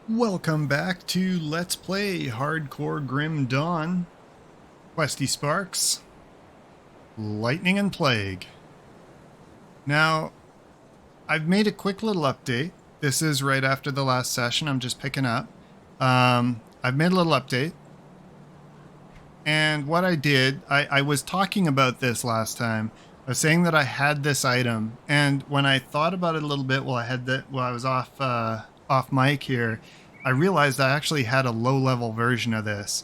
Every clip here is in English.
Welcome back to Let's Play Hardcore Grim Dawn, QuestySparks, Lightning and Plague. Now, I've made a quick little update. This is right after the last session. I'm just picking up. I've made a little update. And what I did, I was talking about this last time. I was saying that I had this item, and when I thought about it a little bit while I was off mic here, I realized I actually had a low-level version of this.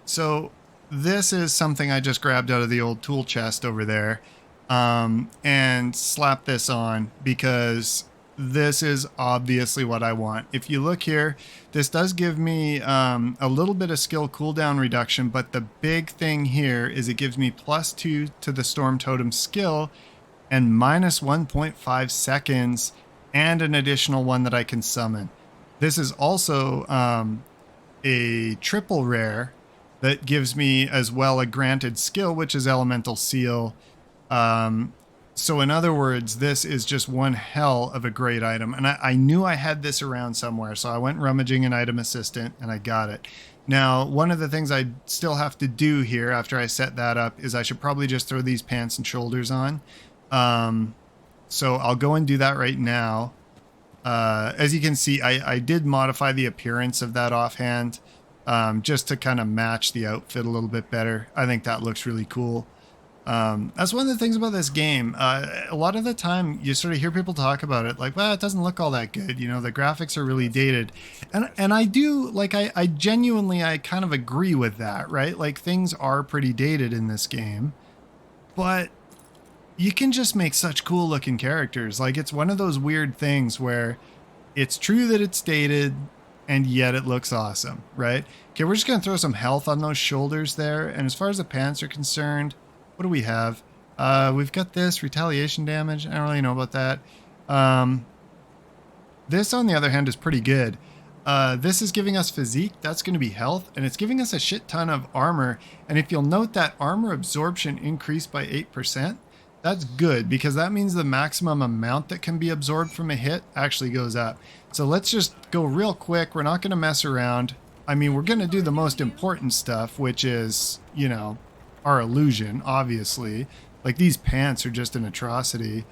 So this is something I just grabbed out of the old tool chest over there, and slapped this on because this is obviously what I want. If you look here, this does give me a little bit of skill cooldown reduction, but the big thing here is it gives me +2 to the Storm Totem skill and -1.5 seconds and an additional one that I can summon. This is also a triple rare that gives me as well a granted skill, which is Elemental Seal. So in other words, this is just one hell of a great item. And I knew I had this around somewhere, so I went rummaging an item assistant and I got it. Now, one of the things I still have to do here after I set that up is I should probably just throw these pants and shoulders on. So I'll go and do that right now. As you can see, I did modify the appearance of that offhand just to kind of match the outfit a little bit better. I think that looks really cool. That's one of the things about this game. A lot of the time you sort of hear people talk about it like, well, it doesn't look all that good. You know, the graphics are really dated. And I do, like, I genuinely, I kind of agree with that, right? Like, things are pretty dated in this game, but you can just make such cool looking characters. Like, it's one of those weird things where it's true that it's dated and yet it looks awesome, right? Okay, we're just going to throw some health on those shoulders there. And as far as the pants are concerned, what do we have? We've got this retaliation damage. I don't really know about that. This, on the other hand, is pretty good. This is giving us physique. That's going to be health. And it's giving us a shit ton of armor. And if you'll note that armor absorption increased by 8%, that's good because that means the maximum amount that can be absorbed from a hit actually goes up. So let's just go real quick. We're not going to mess around. I mean, we're going to do the most important stuff, which is, you know, our illusion, obviously. Like, these pants are just an atrocity.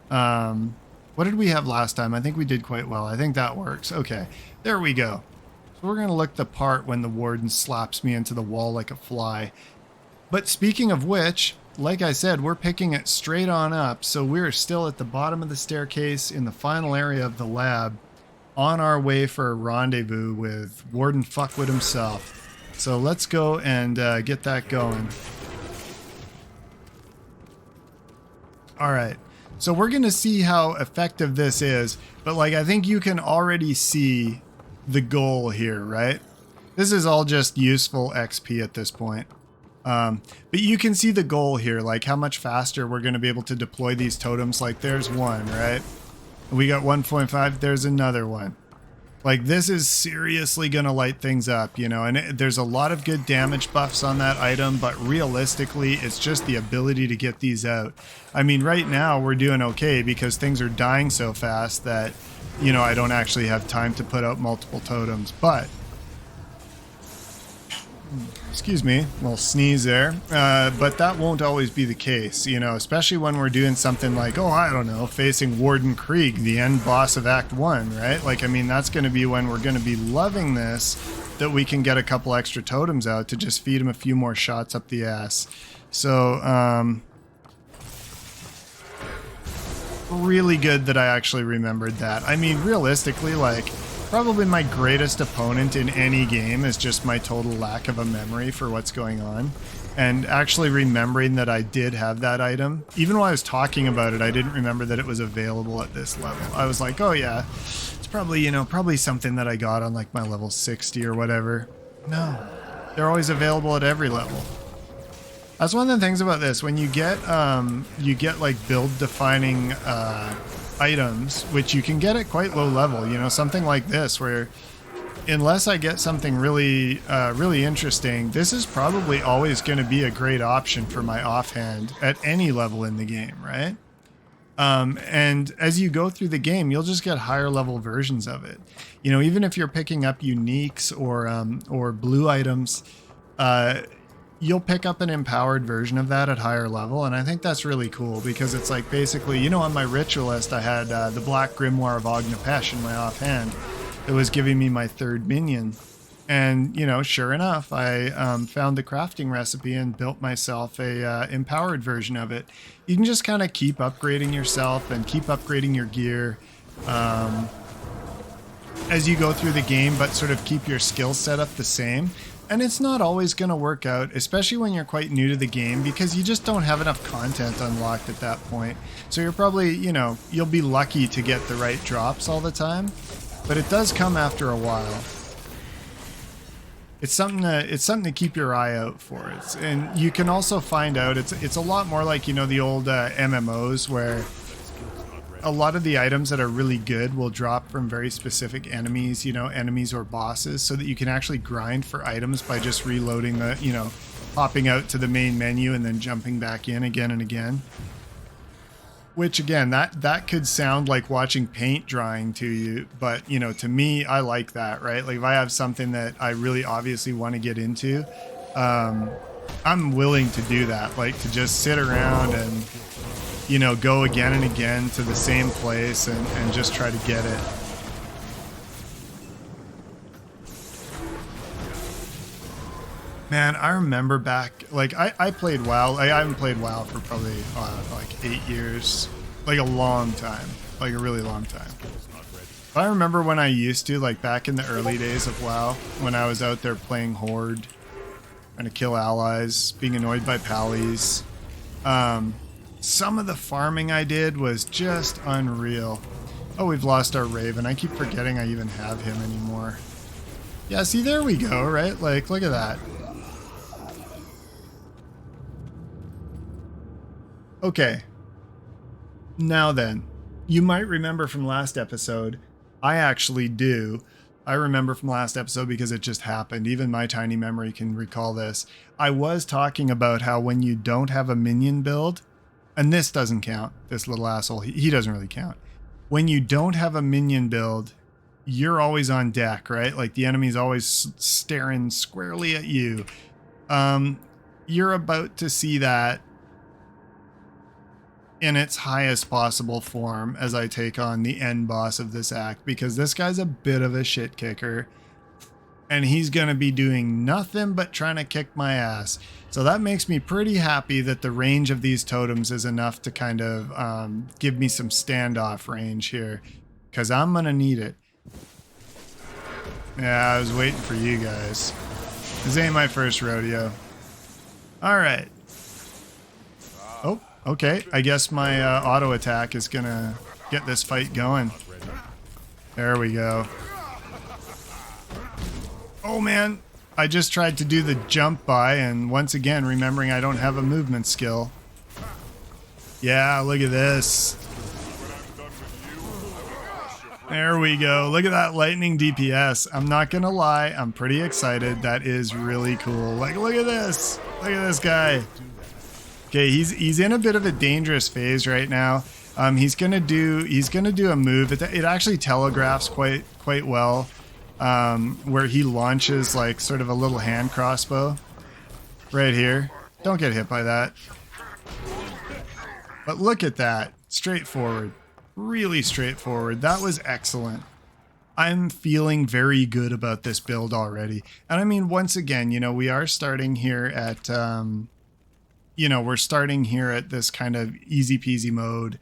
What did we have last time? I think we did quite well. I think that works. Okay, there we go. So we're going to look the part when the warden slaps me into the wall like a fly. But speaking of which, like I said, we're picking it straight on up. So we're still at the bottom of the staircase in the final area of the lab, on our way for a rendezvous with Warden Fuckwit himself. So let's go and get that going. All right, so we're going to see how effective this is, but like, I think you can already see the goal here, right? This is all just useful XP at this point. But you can see the goal here, like how much faster we're going to be able to deploy these totems. Like, there's one, right? We got 1.5, there's another one. Like, this is seriously going to light things up, you know, and there's a lot of good damage buffs on that item, but realistically, it's just the ability to get these out. I mean, right now we're doing okay because things are dying so fast that, you know, I don't actually have time to put out multiple totems, but excuse me, a little sneeze there. But that won't always be the case, you know, especially when we're doing something like, oh, I don't know, facing Warden Krieg, the end boss of Act 1, right? Like, I mean, that's going to be when we're going to be loving this, that we can get a couple extra totems out to just feed him a few more shots up the ass. So, really good that I actually remembered that. I mean, realistically, like, probably my greatest opponent in any game is just my total lack of a memory for what's going on. And actually remembering that I did have that item, even while I was talking about it, I didn't remember that it was available at this level. I was like, oh yeah, it's probably, you know, probably something that I got on like my level 60 or whatever. No, they're always available at every level. That's one of the things about this. When you get like build defining items, which you can get at quite low level, you know, something like this, where unless I get something really really interesting, this is probably always going to be a great option for my offhand at any level in the game, right? And as you go through the game, you'll just get higher level versions of it. You know, even if you're picking up uniques or blue items, uh, you'll pick up an empowered version of that at higher level. And I think that's really cool because it's like basically, you know, on my ritualist, I had the Black Grimoire of Ognapesh in my offhand. It was giving me my third minion. And, you know, sure enough, I found the crafting recipe and built myself a empowered version of it. You can just kind of keep upgrading yourself and keep upgrading your gear as you go through the game, but sort of keep your skill setup the same. And it's not always going to work out, especially when you're quite new to the game, because you just don't have enough content unlocked at that point. So you're probably, you know, you'll be lucky to get the right drops all the time, but it does come after a while. It's something to keep your eye out for. And you can also find out it's a lot more like, you know, the old MMOs where a lot of the items that are really good will drop from very specific enemies, you know, enemies or bosses, so that you can actually grind for items by just reloading the, you know, hopping out to the main menu and then jumping back in again and again. Which again, that could sound like watching paint drying to you, but you know, to me, I like that, right? Like if I have something that I really obviously want to get into, I'm willing to do that, like to just sit around and, you know, go again and again to the same place and just try to get it. Man, I remember back, like, I played WoW. I haven't played WoW for probably, like 8 years. Like, a long time. Like, a really long time. But I remember when I used to, like, back in the early days of WoW, when I was out there playing Horde, trying to kill allies, being annoyed by pallies. Some of the farming I did was just unreal. Oh, we've lost our Raven. I keep forgetting I even have him anymore. Yeah, see, there we go, right? Like, look at that. Okay, now then, you might remember from last episode, I actually do. I remember from last episode because it just happened. Even my tiny memory can recall this. I was talking about how when you don't have a minion build, and this doesn't count, this little asshole, he doesn't really count. When you don't have a minion build, you're always on deck, right? Like the enemy's always staring squarely at you. You're about to see that in its highest possible form as I take on the end boss of this act, because this guy's a bit of a shit kicker and he's gonna be doing nothing but trying to kick my ass. So that makes me pretty happy that the range of these totems is enough to kind of give me some standoff range here, because I'm gonna need it. Yeah, I was waiting for you guys. This ain't my first rodeo. All right. Oh, okay. I guess my auto attack is gonna get this fight going. There we go. Oh man, I just tried to do the jump by, and once again, remembering I don't have a movement skill. Yeah, look at this. There we go. Look at that lightning DPS. I'm not gonna lie, I'm pretty excited. That is really cool. Like, look at this. Look at this guy. Okay, he's in a bit of a dangerous phase right now. He's gonna do a move. It actually telegraphs quite well, where he launches like sort of a little hand crossbow right here. Don't get hit by that. But look at that. Straightforward. Really straightforward. That was excellent. I'm feeling very good about this build already. And I mean, once again, you know, we are starting here at, we're starting here at this kind of easy peasy mode,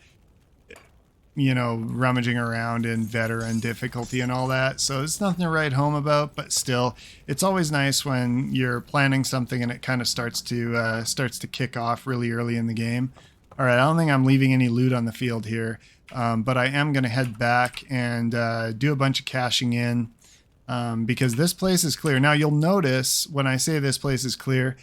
you know, rummaging around in veteran difficulty and all that. So it's nothing to write home about, but still, it's always nice when you're planning something and it kind of starts to kick off really early in the game. All right, I don't think I'm leaving any loot on the field here. But I am going to head back and do a bunch of cashing in because this place is clear. Now, you'll notice when I say this place is clear,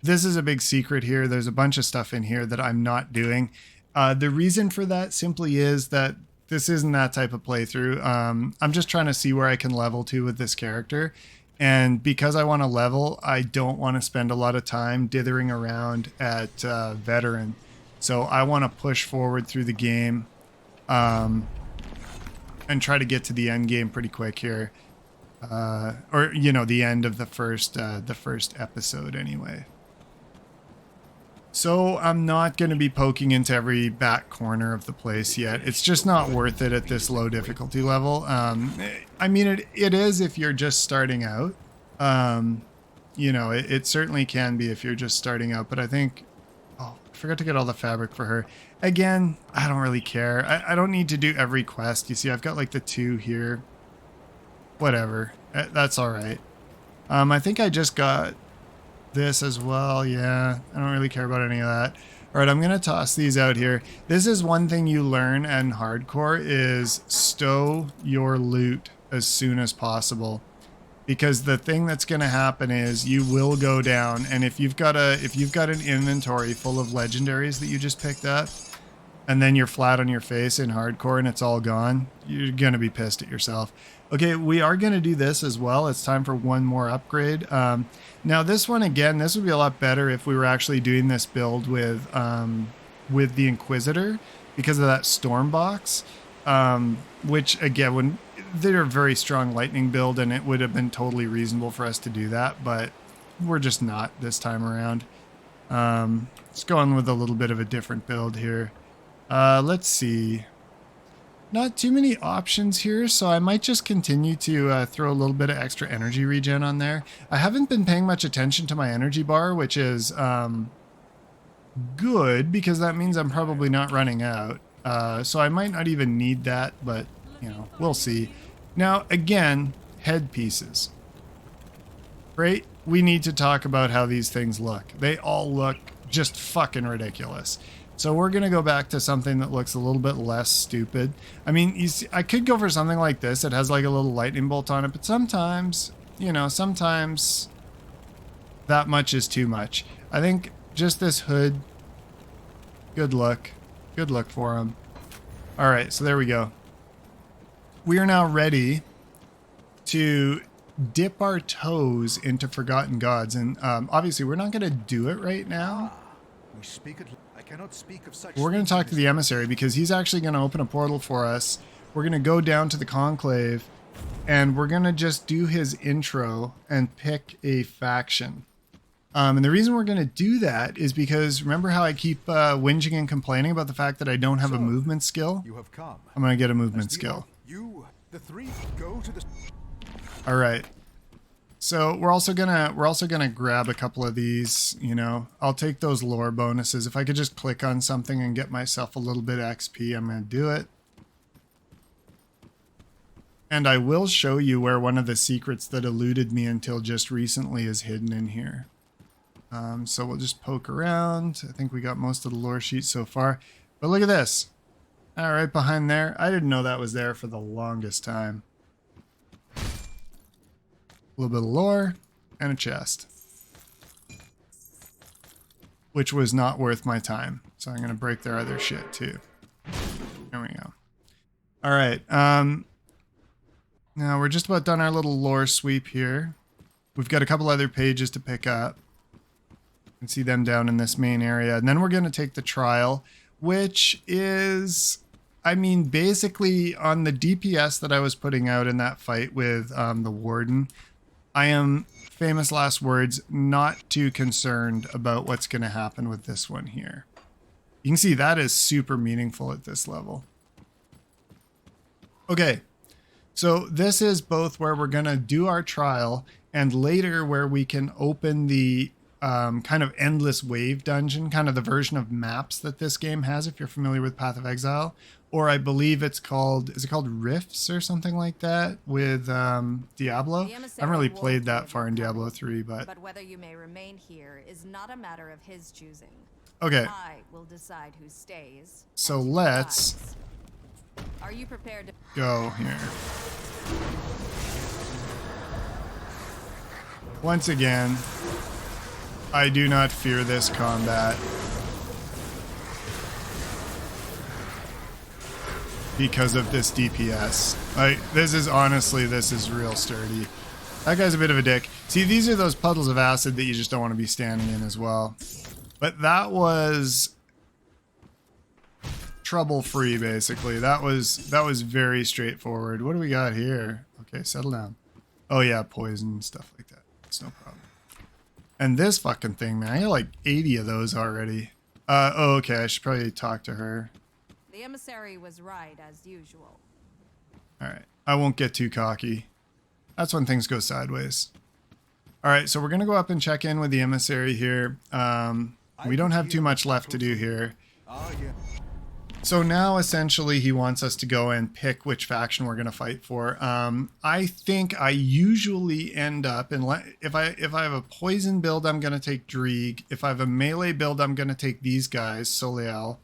this is a big secret here. There's a bunch of stuff in here that I'm not doing. The reason for that simply is that this isn't that type of playthrough. I'm just trying to see where I can level to with this character. And because I want to level, I don't want to spend a lot of time dithering around at veteran. So I want to push forward through the game and try to get to the end game pretty quick here. Or, you know, the end of the first episode anyway. So I'm not going to be poking into every back corner of the place yet. It's just not worth it at this low difficulty level. I mean, it is if you're just starting out. You know, it certainly can be if you're just starting out. But I think... Oh, I forgot to get all the fabric for her. Again, I don't really care. I don't need to do every quest. You see, I've got like the 2 here. Whatever. That's all right. I think I just got... this as well. Yeah, I don't really care about any of that. All right, I'm gonna toss these out here. This is one thing you learn in hardcore is stow your loot as soon as possible, because the thing that's gonna happen is you will go down, and if you've got an inventory full of legendaries that you just picked up, and then you're flat on your face in hardcore and it's all gone, you're gonna be pissed at yourself. Okay, we are going to do this as well. It's time for one more upgrade. Now this one, again, this would be a lot better if we were actually doing this build with the Inquisitor because of that storm box, which again, when they're a very strong lightning build, and it would have been totally reasonable for us to do that, but we're just not this time around. Let's go on with a little bit of a different build here. Let's see. Not too many options here, so I might just continue to throw a little bit of extra energy regen on there. I haven't been paying much attention to my energy bar, which is good, because that means I'm probably not running out. So I might not even need that, but, you know, we'll see. Now, again, headpieces. Right? We need to talk about how these things look. They all look just fucking ridiculous. So we're going to go back to something that looks a little bit less stupid. I mean, you see, I could go for something like this. It has like a little lightning bolt on it, but sometimes, you know, sometimes that much is too much. I think just this hood, good luck. Good luck for him. All right, so there we go. We are now ready to dip our toes into Forgotten Gods. And obviously, we're not going to do it right now. We speak at... I cannot speak of such. We're going to talk to the emissary because he's actually going to open a portal for us. We're going to go down to the conclave and we're going to just do his intro and pick a faction. And the reason we're going to do that is because remember how I keep whinging and complaining about the fact that I don't have a movement skill? You have come. I'm going to get a movement skill. You, the 3, go to the... All right. So we're also gonna grab a couple of these, you know. I'll take those lore bonuses. If I could just click on something and get myself a little bit of XP, I'm gonna do it. And I will show you where one of the secrets that eluded me until just recently is hidden in here. So we'll just poke around. I think we got most of the lore sheet so far. But look at this. All right, behind there. I didn't know that was there for the longest time. A little bit of lore, and a chest. Which was not worth my time. So I'm going to break their other shit too. There we go. Alright, now we're just about done our little lore sweep here. We've got a couple other pages to pick up. You can see them down in this main area. And then we're going to take the trial, which is... I mean, basically on the DPS that I was putting out in that fight with the Warden... I am, famous last words, not too concerned about what's going to happen with this one here. You can see that is super meaningful at this level. Okay, so this is both where we're going to do our trial and later where we can open the kind of endless wave dungeon, kind of the version of maps that this game has, if you're familiar with Path of Exile. Or I believe it's called, is it called Rifts or something like that with Diablo? I haven't really played that far in Diablo 3, but whether you may remain here is not a matter of his choosing. Okay. I will decide who stays. So let's Are you prepared to go here. Once again, I do not fear this combat. Because of this DPS. Like, this is real sturdy. That guy's a bit of a dick. See, these are those puddles of acid that you just don't want to be standing in as well. But that was trouble-free, basically. That was very straightforward. What do we got here? Okay, settle down. Oh yeah, poison and stuff like that. It's no problem. And this fucking thing, man, I got like 80 of those already. Oh, okay, I should probably talk to her. The emissary was right, as usual. Alright, I won't get too cocky. That's when things go sideways. Alright, so we're gonna go up and check in with the emissary here. We don't have too much left to do here. Ah, yeah. So now essentially he wants us to go and pick which faction we're going to fight for. I think I usually end up if I have a poison build, I'm going to take Dreeg. If I have a melee build, I'm going to take these guys, Soleil.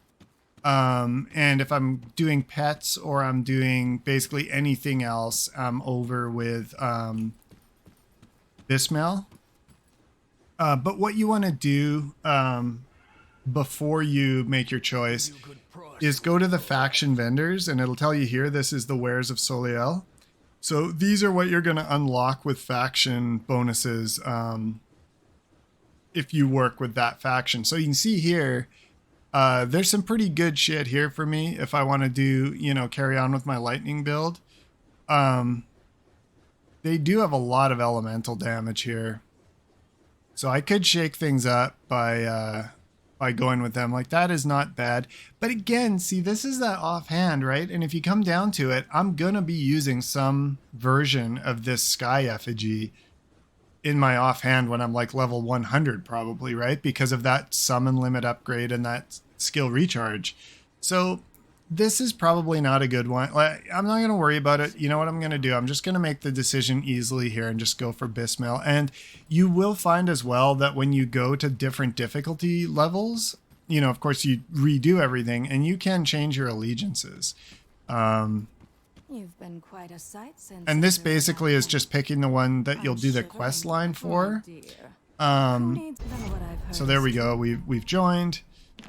And if I'm doing pets or I'm doing basically anything else, I'm over with Bismail. But what you want to do before you make your choice is go to the faction vendors, and it'll tell you here, this is the wares of Soleil. So these are what you're going to unlock with faction bonuses if you work with that faction. So you can see here, there's some pretty good shit here for me if I want to do, you know, carry on with my lightning build. They do have a lot of elemental damage here. So I could shake things up by going with them. Like, that is not bad. But again, see, this is that offhand, right? And if you come down to it, I'm going to be using some version of this sky effigy in my offhand when I'm like level 100 probably, right? Because of that summon limit upgrade and that skill recharge. So this is probably not a good one. Like, I'm not going to worry about it. You know what I'm going to do? I'm just going to make the decision easily here and just go for Bismail. And you will find as well that when you go to different difficulty levels, you know, of course you redo everything and you can change your allegiances. You've been quite a sight since. And this basically is just picking the one that you'll do the quest line for. So there we go. We've joined.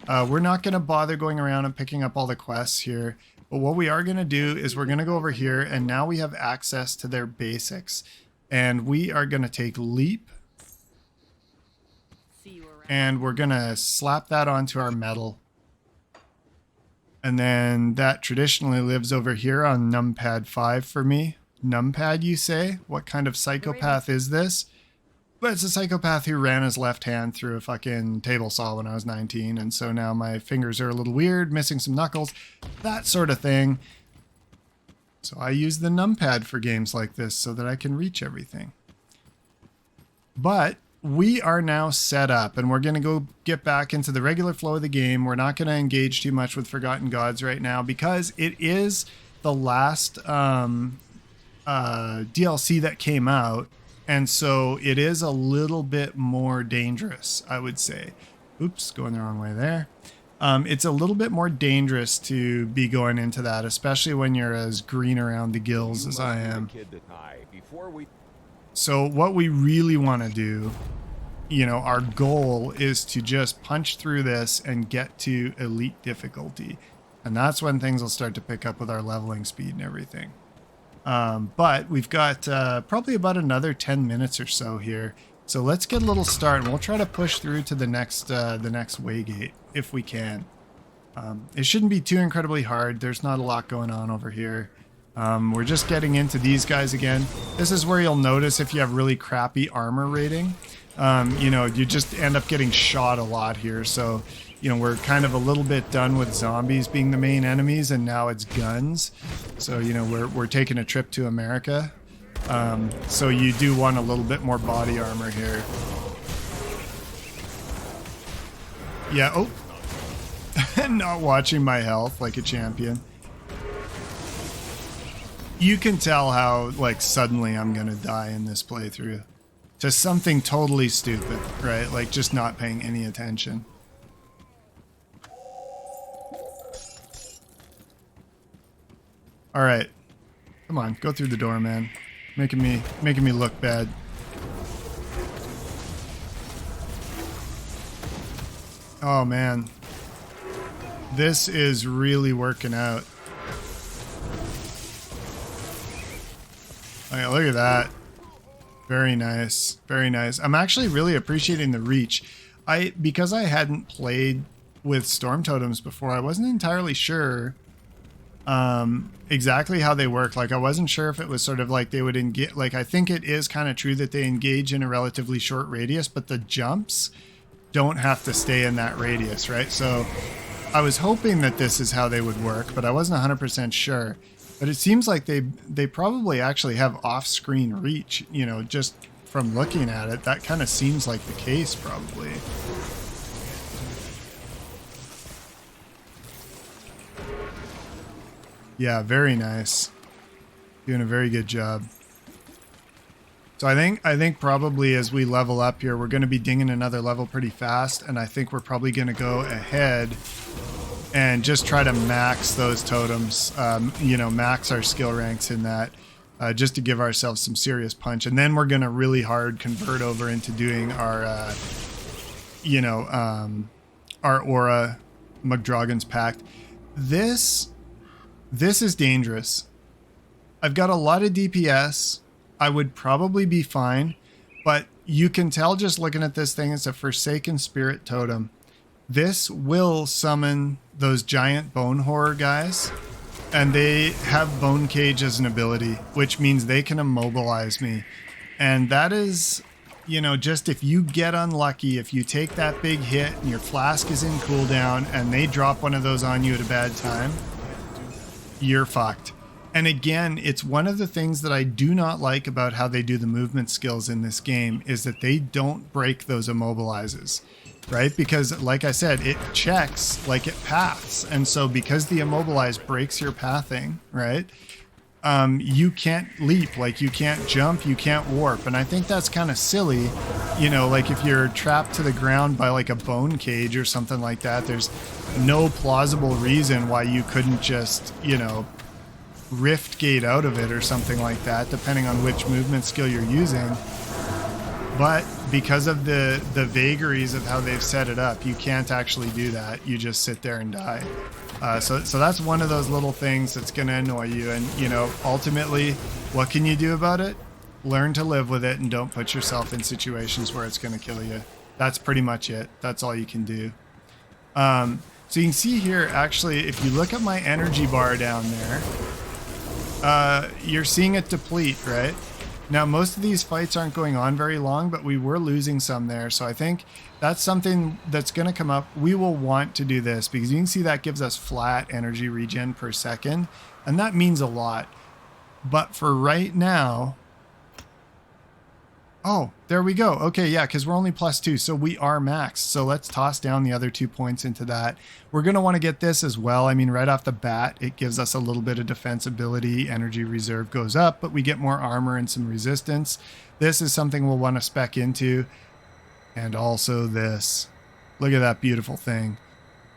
We're not going to bother going around and picking up all the quests here. But what we are going to do is we're going to go over here, and now we have access to their basics. And we are going to take Leap. And we're going to slap that onto our metal. And then that traditionally lives over here on numpad 5 for me. Numpad, you say? What kind of psychopath is this? But it's a psychopath who ran his left hand through a fucking table saw when I was 19. And so now my fingers are a little weird, missing some knuckles, that sort of thing. So I use the numpad for games like this so that I can reach everything. But we are now set up, and we're going to go get back into the regular flow of the game. We're not going to engage too much with Forgotten Gods right now because it is the last DLC that came out. And so it is a little bit more dangerous, I would say. Oops, going the wrong way there. It's a little bit more dangerous to be going into that, especially when you're as green around the gills as I am. So what we really want to do, you know, our goal is to just punch through this and get to elite difficulty. And that's when things will start to pick up with our leveling speed and everything. But we've got probably about another 10 minutes or so here. So let's get a little start, and we'll try to push through to the next waygate if we can. It shouldn't be too incredibly hard. There's not a lot going on over here. We're just getting into these guys again. This is where you'll notice if you have really crappy armor rating, you know, you just end up getting shot a lot here. So, you know, we're kind of a little bit done with zombies being the main enemies, and now it's guns. So, you know, we're taking a trip to America. So you do want a little bit more body armor here. Yeah, oh. Not watching my health like a champion. You can tell how, like, suddenly I'm gonna die in this playthrough. To something totally stupid, right? Like, just not paying any attention. Alright. Come on, go through the door, man. Making me look bad. Oh, man. This is really working out. Okay, look at that. Very nice. Very nice. I'm actually really appreciating the reach. Because I hadn't played with storm totems before. I wasn't entirely sure exactly how they work. Like I wasn't sure if it was sort of like they would engage, like I think it is kind of true that they engage in a relatively short radius, but the jumps don't have to stay in that radius, right? So I was hoping that this is how they would work, but I wasn't 100% sure. But it seems like they probably actually have off-screen reach, you know, just from looking at it. That kind of seems like the case probably. Yeah, very nice. Doing a very good job. So I think probably as we level up here, we're going to be dinging another level pretty fast, and I think we're probably going to go ahead and just try to max those totems, you know, max our skill ranks in that, just to give ourselves some serious punch. And then we're going to really hard convert over into doing our, you know, our Aura McDragon's Pact. This is dangerous. I've got a lot of DPS. I would probably be fine, but you can tell just looking at this thing, it's a Forsaken Spirit Totem. This will summon those giant bone horror guys, and they have Bone Cage as an ability, which means they can immobilize me. And that is, you know, just if you get unlucky, if you take that big hit and your flask is in cooldown and they drop one of those on you at a bad time, you're fucked. And again, it's one of the things that I do not like about how they do the movement skills in this game is that they don't break those immobilizes, right? Because like I said, it checks like it paths. And so because the immobilize breaks your pathing, right? You can't leap, like you can't jump, you can't warp. And I think that's kind of silly, you know, like if you're trapped to the ground by like a bone cage or something like that, there's no plausible reason why you couldn't just, you know, rift gate out of it or something like that, depending on which movement skill you're using. But because of the vagaries of how they've set it up, you can't actually do that. You just sit there and die. So that's one of those little things that's going to annoy you. And, you know, ultimately, what can you do about it? Learn to live with it and don't put yourself in situations where it's going to kill you. That's pretty much it. That's all you can do. So you can see here, actually, if you look at my energy bar down there, you're seeing it deplete, right? Now, most of these fights aren't going on very long, but we were losing some there. So I think that's something that's going to come up. We will want to do this because you can see that gives us flat energy regen per second. And that means a lot. But for right now... Oh, there we go. Okay, yeah, because we're only +2, so we are maxed. So let's toss down the other 2 points into that. We're going to want to get this as well. I mean, right off the bat, it gives us a little bit of defensibility. Energy reserve goes up, but we get more armor and some resistance. This is something we'll want to spec into. And also this. Look at that beautiful thing.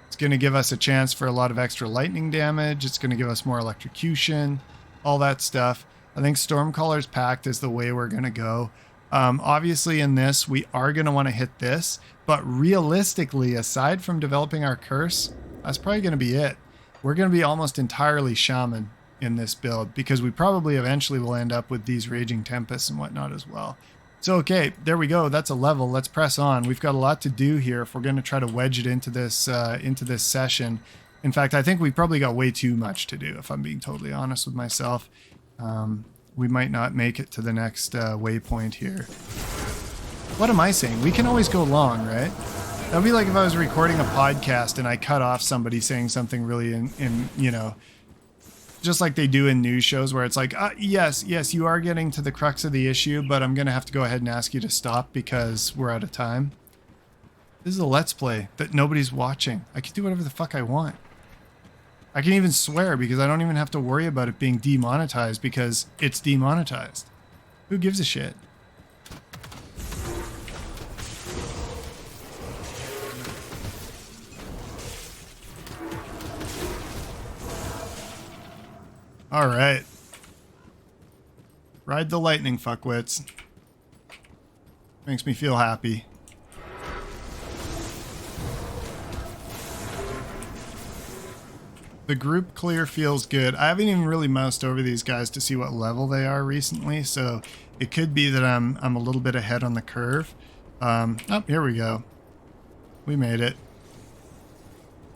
It's going to give us a chance for a lot of extra lightning damage. It's going to give us more electrocution, all that stuff. I think Stormcaller's Pact is the way we're going to go. Obviously in this, we are going to want to hit this, but realistically, aside from developing our curse, that's probably going to be it. We're going to be almost entirely shaman in this build because we probably eventually will end up with these raging tempests and whatnot as well. So, okay, there we go. That's a level. Let's press on. We've got a lot to do here if we're going to try to wedge it into this session. In fact, I think we've probably got way too much to do, if I'm being totally honest with myself. We might not make it to the next waypoint here. What am I saying? We can always go long, right? That'd be like if I was recording a podcast and I cut off somebody saying something really in you know, just like they do in news shows where it's like, yes, you are getting to the crux of the issue, but I'm going to have to go ahead and ask you to stop because we're out of time. This is a Let's Play that nobody's watching. I can do whatever the fuck I want. I can even swear because I don't even have to worry about it being demonetized because it's demonetized. Who gives a shit? All right. Ride the lightning, fuckwits. Makes me feel happy. The group clear feels good. I haven't even really moused over these guys to see what level they are recently, so it could be that I'm a little bit ahead on the curve. Oh, here we go. We made it.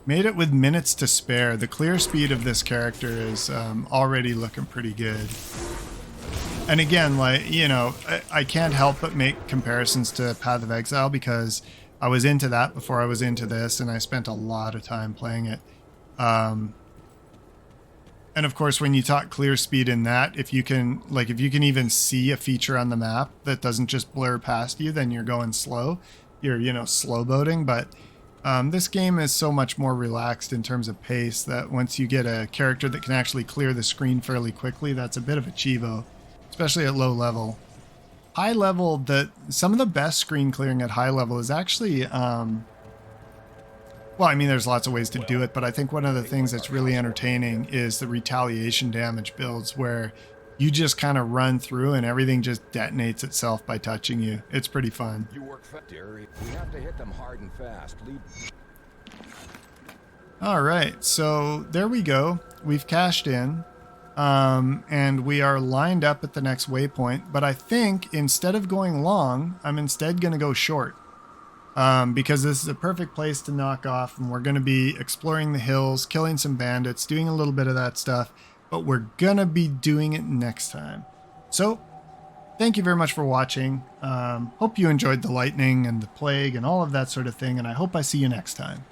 Made it with minutes to spare. The clear speed of this character is already looking pretty good. And again, like, you know, I can't help but make comparisons to Path of Exile because I was into that before I was into this, and I spent a lot of time playing it. And of course, when you talk clear speed in that, if you can even see a feature on the map that doesn't just blur past you, then you're going slow. You're, you know, slow boating. But this game is so much more relaxed in terms of pace that once you get a character that can actually clear the screen fairly quickly, that's a bit of a cheevo, especially at low level. High level, some of the best screen clearing at high level is actually, well, I mean, there's lots of ways to do it, but I think one of the things that's really entertaining is the retaliation damage builds where you just kind of run through and everything just detonates itself by touching you. It's pretty fun. You work fast, dear. We have to hit them hard and fast. All right, so there we go. We've cashed in. And we are lined up at the next waypoint, but I think instead of going long, I'm instead going to go short, because this is a perfect place to knock off, and we're going to be exploring the hills, killing some bandits, doing a little bit of that stuff, but we're going to be doing it next time. So thank you very much for watching. Hope you enjoyed the lightning and the plague and all of that sort of thing, and I hope I see you next time.